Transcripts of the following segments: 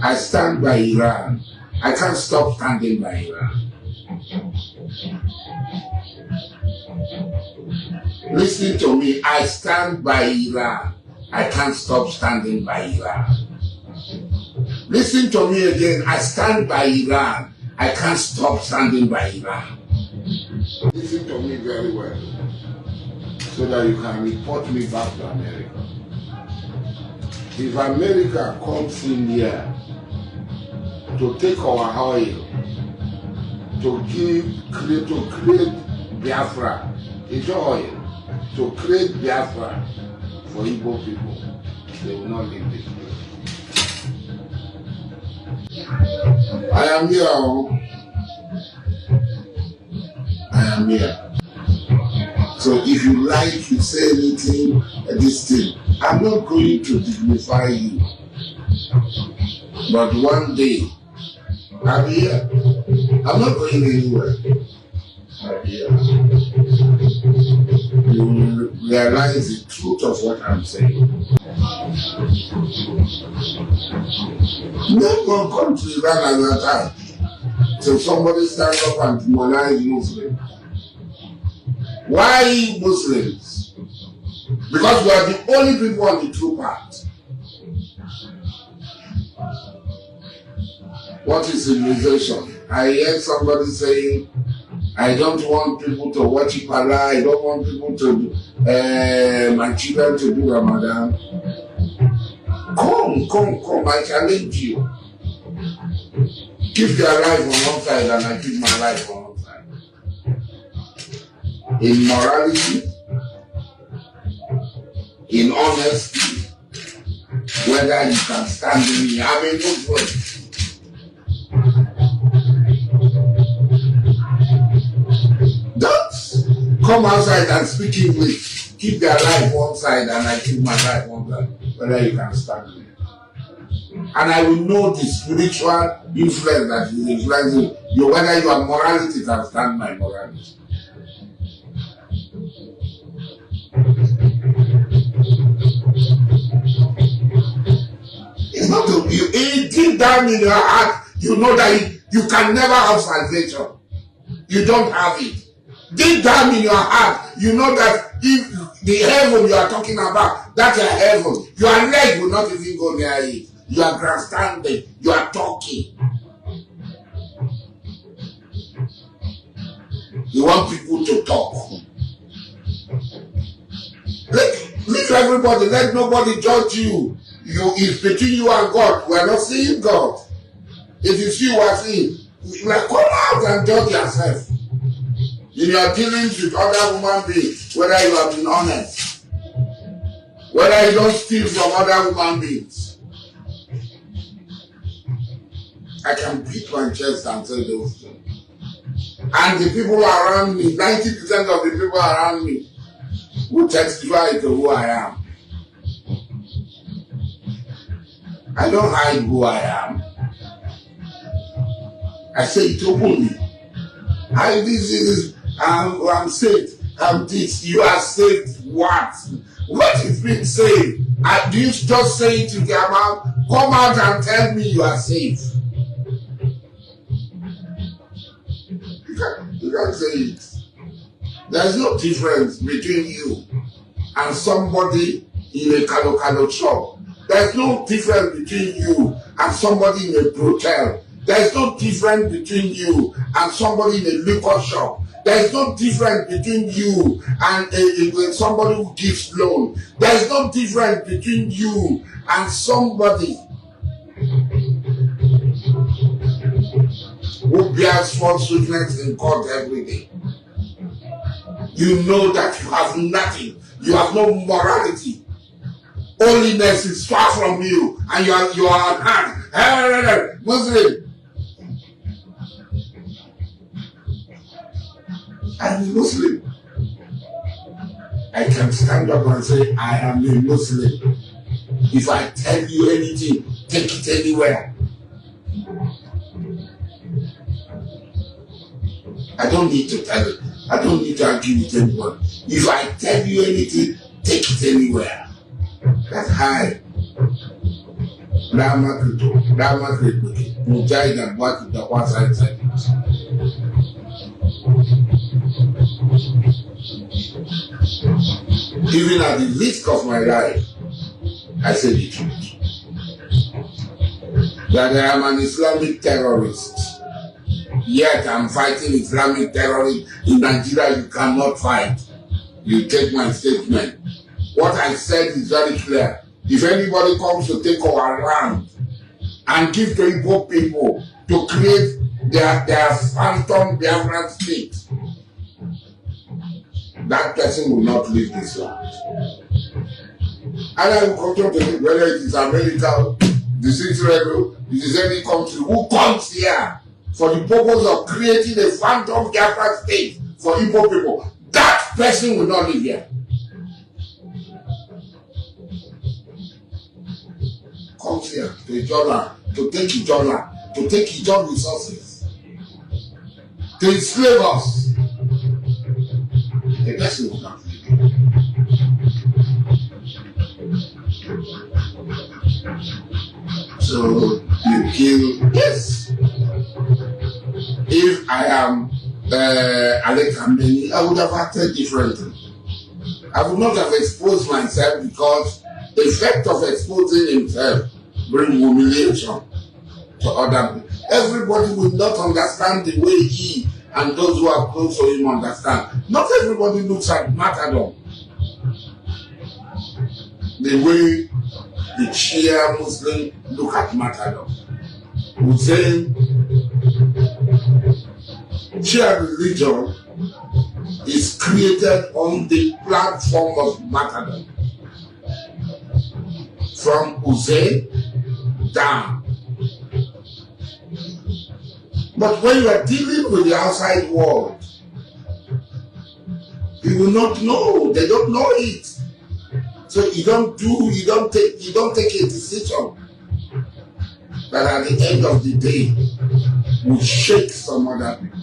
I stand by Iran. I can't stop standing by Iran. Listen to me. I stand by Iran. I can't stop standing by Iran. Listen to me again. I stand by Iran. I can't stop standing by Iran. Listen to me very well, so that you can report me back to America. If America comes in here to take our oil, to create Biafra, it's oil, to create Biafra for Igbo people, they will not leave this place. I am here. I am here. So if you like to say anything, this thing, I'm not going to dignify you. But one day, I'm here. I'm not going anywhere. I'm here. You will realize the truth of what I'm saying. Never come to Iran another time till somebody stand up and demonize Muslims. Why Muslims? Because we are the only people on the true path. What is civilization? I heard somebody saying, I don't want people to worship Allah, I don't want people to, my children to do Ramadan. Come, I challenge you. Keep their life on one side and I keep my life on one side. In morality, in honesty, whether you can stand in me, I'm a Muslim. Don't come outside and speak English. Keep their life one side and I keep my life one side, whether you can stand me. And I will know the spiritual influence that is influencing you, whether your morality can stand my morality. It's not to you. Deep down in your heart, you know that you can never have salvation. You don't have it. Deep down in your heart, you know that if the heaven you are talking about, that's a heaven. Your leg will not even go near it. You are grandstanding. You are talking. You want people to talk. Leave everybody. Let nobody judge you. It's between you and God. We are not seeing God. If you see what seeing, like, come out and judge yourself. In your dealings with other human beings, whether you have been honest, whether you don't steal from other human beings. I can beat my chest and say those things. And the people around me, 90% of the people around me, will testify to who I am. I don't hide who I am. I say it openly. I'm saved. I'm this. You are saved. What? What is being saved? Do you just say it to their mouth? Come out and tell me you are saved. You can't say it. There's no difference between you and somebody in a Kalo shop. There's no difference between you and somebody in a brothel. There's no difference between you and somebody in a liquor shop. There's no difference between you and somebody who gives loan. There's no difference between you and somebody who bears false witness in court every day. You know that you have nothing. You have no morality. Holiness is far from you, and you are unhand. Muslim. I'm a Muslim. I can stand up and say, I am a Muslim. If I tell you anything, take it anywhere. I don't need to tell it. I don't need to argue with anyone. If I tell you anything, take it anywhere. That's high. Dama Krito, Dama Krito, Mujahid and Waki, the one side. Even at the risk of my life, I say the truth. That I am an Islamic terrorist. Yet I'm fighting Islamic terrorists. In Nigeria, you cannot fight. You take my statement. What I said is very clear. If anybody comes to take our land and give to Igbo people to create their phantom Biafra state, that person will not leave this land. And I will continue to think whether it is America, this is Israel, this is any country who comes here for the purpose of creating a phantom Biafra state for Igbo people. That person will not live here. Comes here to Ijola, to take Ijola, to take Ijola resources, to enslave us. The person will not live here. So you kill, yes. If I am Alec Ameni, I would have acted differently. I would not have exposed myself because the effect of exposing himself brings humiliation to other people. Everybody will not understand the way he and those who are close to him understand. Not everybody looks at Matador the way the Shia Muslim look at Matador. Hussein, Shia religion is created on the platform of Matador. From Hussein down. But when you are dealing with the outside world, you will not know. They don't know it. So you don't take a decision that at the end of the day will shake some other people.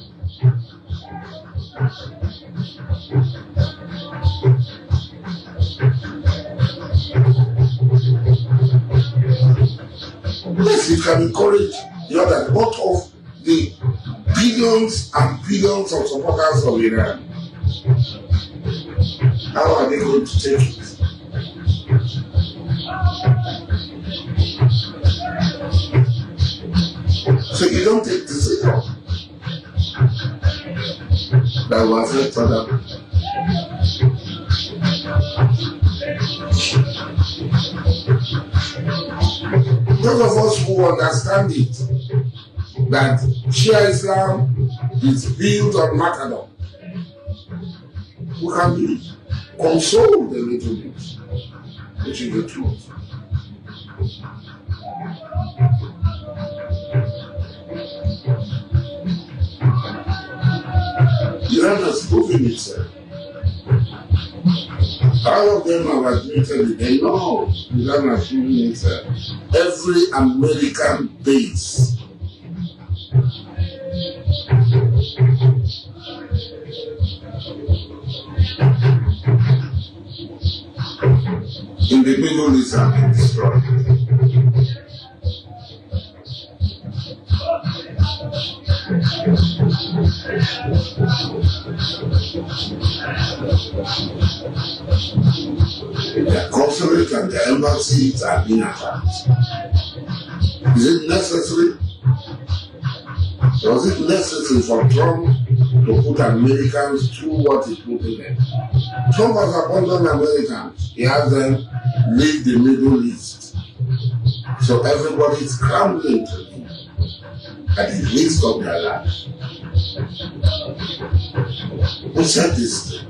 Yes, you can encourage the other. What of the billions and billions of supporters of Iran? How are they going to take it? So you don't take decisions that will affect other people. Those of us who understand it, that Shia Islam is built on Matador, who can be consoled a little bit, which is the truth. Iran has proven itself. All of them have admitted it. They know Iran has proven itself. Every American base in the Middle East have been destroyed. The consulate and the embassies are being attacked. Is it necessary? Was it necessary for Trump to put Americans through what he put in them? Trump has abandoned Americans. He has them leave the Middle East. So everybody is scrambling to him at the risk of their lives. Who said this thing?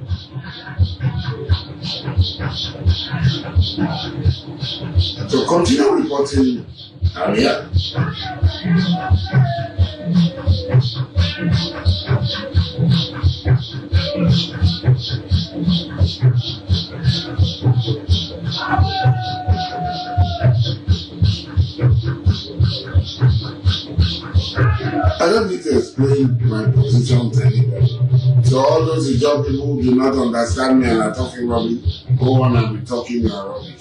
So continue reporting Amir. I don't need to explain my position to anybody. So all those Igbo people who do not understand me and are talking rubbish, go on and be talking your rubbish.